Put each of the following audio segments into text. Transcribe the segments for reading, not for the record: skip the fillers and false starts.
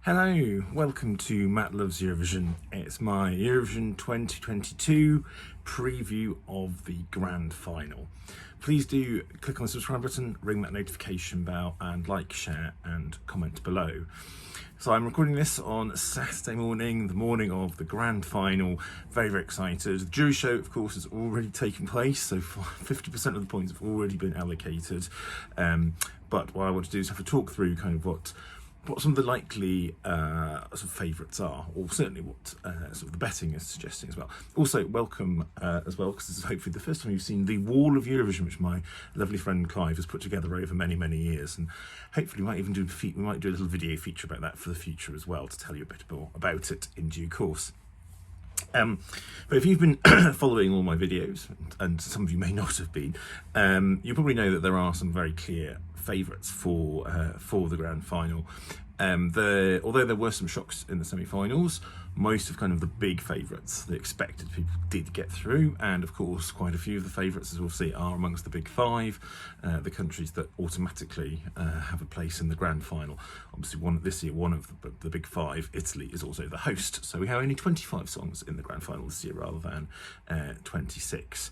Hello, welcome to Matt Loves Eurovision. It's my Eurovision 2022 preview of the grand final. Please do click on the subscribe button, ring that notification bell, and like, share, and comment below. So I'm recording this on Saturday morning, the morning of the grand final. Very, very excited. The jury show, of course, has already taken place, so 50% of the points have already been allocated. But what I want to do is have a talk through kind of what some of the likely sort of favourites are, or certainly what sort of the betting is suggesting as well. Also, welcome as well, because this is hopefully the first time you've seen the Wall of Eurovision, which my lovely friend Clive has put together over many, many years, and hopefully we might even do a little video feature about that for the future as well, to tell you a bit more about it in due course. But if you've been following all my videos, and some of you may not have been, you probably know that there are some very clear favourites for the grand final. Although there were some shocks in the semi-finals, most of kind of the big favourites, the expected people, did get through, and of course quite a few of the favourites, as we'll see, are amongst the big five, the countries that automatically have a place in the grand final. Obviously, this year, one of the big five, Italy, is also the host, so we have only 25 songs in the grand final this year rather than 26.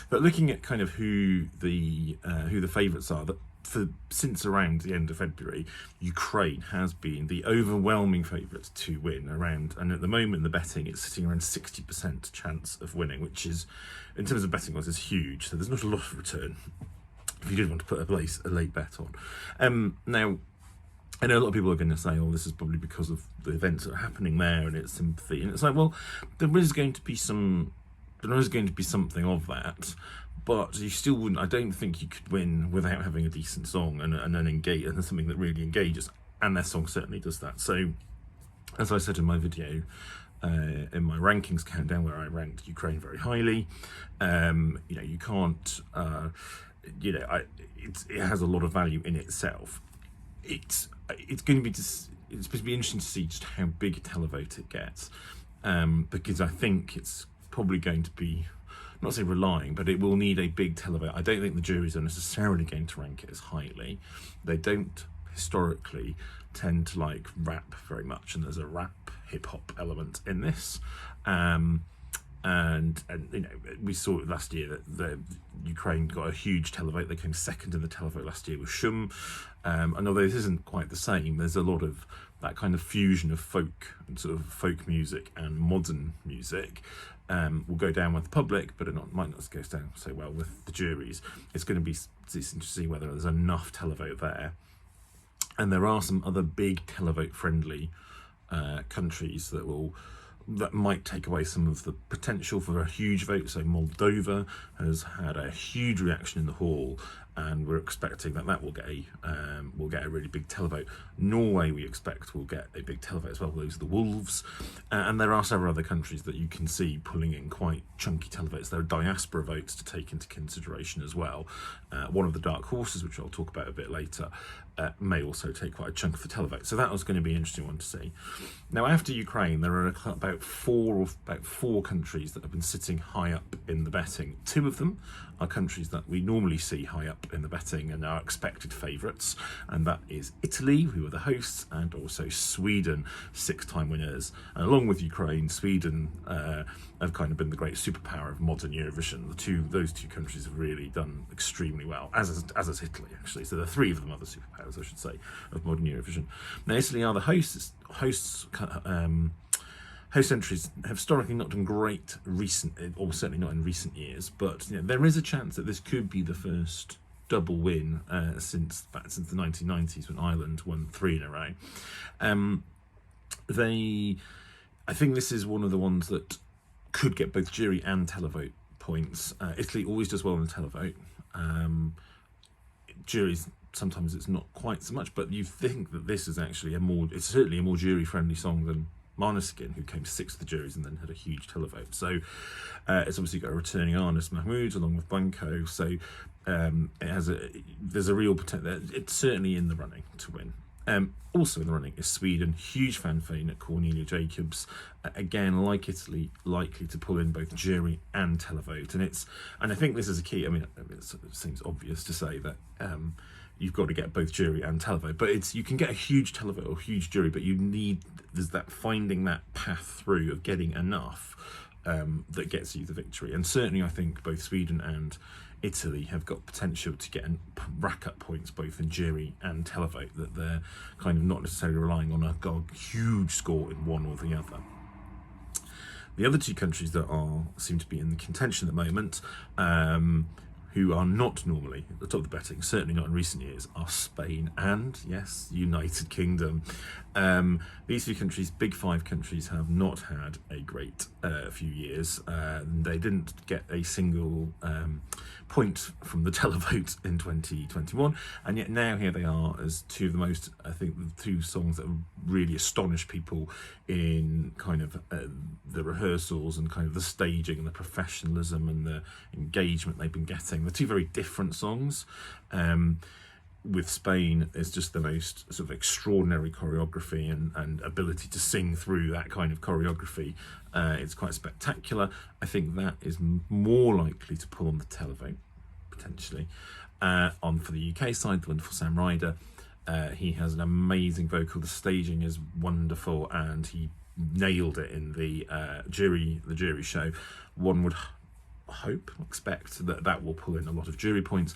But looking at kind of who the favourites are, since around the end of February, Ukraine has been the overwhelming favourite to win and at the moment in the betting it's sitting around 60% chance of winning, which is, in terms of betting odds, is huge. So there's not a lot of return if you did want to put a late bet on. Now, I know a lot of people are going to say, oh, this is probably because of the events that are happening there and its sympathy, and it's like, well, there is going to be something of that. But you still wouldn't. I don't think you could win without having a decent song and something that really engages. And their song certainly does that. So, as I said in my video, in my rankings countdown, where I ranked Ukraine very highly, you can't. It has a lot of value in itself. It's supposed to be interesting to see just how big a televote it gets, because I think it's probably going to be, not say relying, but it will need a big televote. I don't think the juries are necessarily going to rank it as highly. They don't historically tend to like rap very much, and there's a rap hip-hop element in this. And we saw it last year that the Ukraine got a huge televote. They came second in the televote last year with Shum. And although this isn't quite the same, there's a lot of that kind of fusion of folk and sort of folk music and modern music. Will go down with the public, but might not go down so well with the juries. It's going to be interesting to see whether there's enough televote there. And there are some other big televote friendly countries that might take away some of the potential for a huge vote. So Moldova has had a huge reaction in the hall, and we're expecting that will get a really big televote. Norway, we expect, will get a big televote as well. Those are the Wolves, and there are several other countries that you can see pulling in quite chunky televotes. There are diaspora votes to take into consideration as well. One of the dark horses, which I'll talk about a bit later, may also take quite a chunk of the televote. So that was going to be an interesting one to see. Now, after Ukraine, there are about four countries that have been sitting high up in the betting. Two of them are countries that we normally see high up in the betting and are expected favourites, and that is Italy, who are the hosts, and also Sweden, 6-time winners. And along with Ukraine, Sweden have kind of been the great superpower of modern Eurovision. Those two countries have really done extremely well, as is Italy, actually. So there are three of them other superpowers, I should say, of modern Eurovision. Now, Italy are the hosts. Host entries have historically not done great or certainly not in recent years, but there is a chance that this could be the first double win since the 1990s, when Ireland won 3 in a row. I think this is one of the ones that could get both jury and televote points. Italy always does well in the televote. Juries, sometimes it's not quite so much, but you think that this is actually it's certainly a more jury-friendly song than Måneskin, who came 6th of the juries and then had a huge televote. So it's obviously got a returning Arnest Mahmoud along with Blanco. So there's a real potential. It's certainly in the running to win. Also in the running is Sweden, huge fan favourite Cornelia Jacobs, again, like Italy, likely to pull in both jury and televote. And I think this is a key. I mean, it seems obvious to say that you've got to get both jury and televote. But you can get a huge televote or huge jury, but there's that finding that path through of getting enough that gets you the victory. And certainly I think both Sweden and Italy have got potential to get and rack up points both in jury and televote, that they're kind of not necessarily relying on a huge score in one or the other. The other two countries that seem to be in the contention at the moment, who are not normally at the top of the betting, certainly not in recent years, are Spain and, yes, United Kingdom. These two countries, big five countries, have not had a great few years. They didn't get a single point from the televote in 2021, and yet now here they are as two of the most, I think, the two songs that have really astonished people in kind of the rehearsals and kind of the staging and the professionalism and the engagement they've been getting. They're two very different songs. With Spain, it's just the most sort of extraordinary choreography and ability to sing through that kind of choreography. It's quite spectacular. I think that is more likely to pull on the televote, potentially. For the UK side, the wonderful Sam Ryder, he has an amazing vocal. The staging is wonderful, and he nailed it in the jury show. One would expect that will pull in a lot of jury points.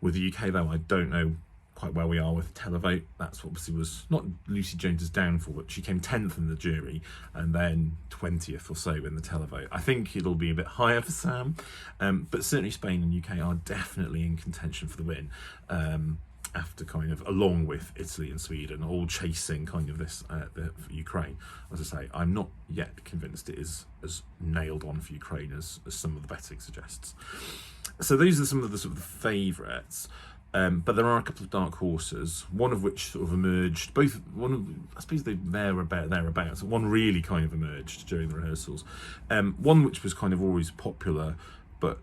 With the UK, though, I don't know quite where we are with televote. That's obviously was not Lucy Jones's downfall, but she came 10th in the jury and then 20th or so in the televote. I think it'll be a bit higher for Sam, but certainly Spain and UK are definitely in contention for the win, after kind of, along with Italy and Sweden, all chasing kind of this for Ukraine. As I say, I'm not yet convinced it is as nailed on for Ukraine as some of the betting suggests. So those are some of the sort of favourites, but there are a couple of dark horses. One of which sort of emerged. I suppose they're thereabouts. One really kind of emerged during the rehearsals. One which was kind of always popular, but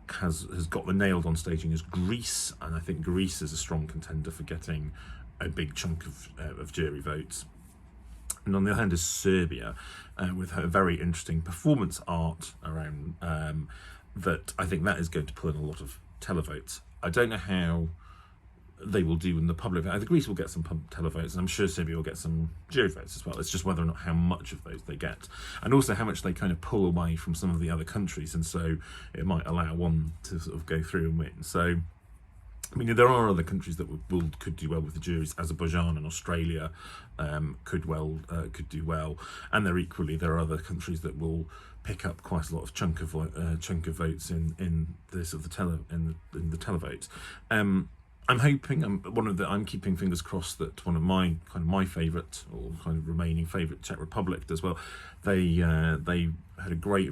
has got the nailed on staging, is Greece, and I think Greece is a strong contender for getting a big chunk of jury votes. And on the other hand is Serbia, with her very interesting performance art around. That I think that is going to pull in a lot of televotes. I don't know how they will do in the public. I think Greece will get some televotes, and I'm sure Serbia will get some jury votes as well. It's just whether or not how much of those they get, and also how much they kind of pull away from some of the other countries, and so it might allow one to sort of go through and win. So, I mean, there are other countries that could do well with the juries. Azerbaijan and Australia could do well, and there are other countries that will pick up quite a lot of chunk of votes in the sort of the televote. I'm hoping I'm keeping fingers crossed that one of my favourite, or kind of remaining favourite, Czech Republic does well. They had a great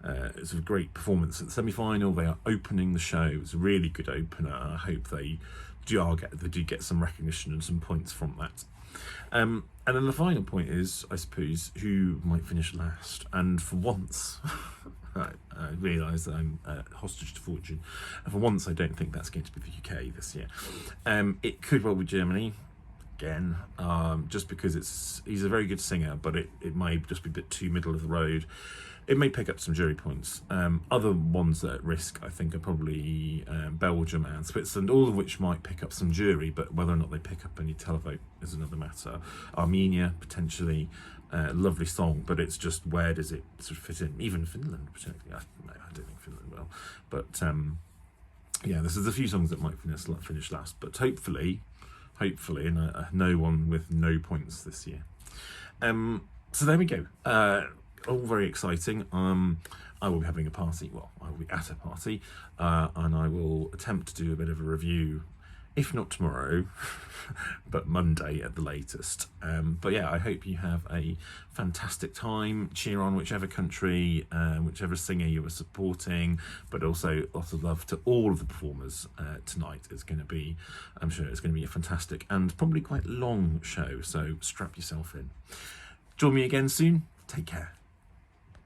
sort of great performance at the semi-final. They are opening the show. It's a really good opener. I hope they do get some recognition and some points from that. And then the final point is, I suppose, who might finish last. And for once, I realise that I'm hostage to fortune. And for once, I don't think that's going to be the UK this year. It could well be Germany, again, just because he's a very good singer, but it might just be a bit too middle of the road. It may pick up some jury points. Other ones that are at risk, I think, are probably Belgium and Switzerland, all of which might pick up some jury, but whether or not they pick up any televote is another matter. Armenia, potentially, lovely song, but it's just, where does it sort of fit in? Even Finland, potentially. I don't think Finland will. But, yeah, there's a few songs that might finish last, but hopefully, and no one with no points this year. So there we go. All very exciting. I will be having a party. Well, I will be at a party, and I will attempt to do a bit of a review, if not tomorrow, but Monday at the latest. But yeah, I hope you have a fantastic time. Cheer on whichever country, whichever singer you are supporting, but also lots of love to all of the performers tonight. I'm sure it's going to be a fantastic and probably quite long show, so strap yourself in. Join me again soon. Take care.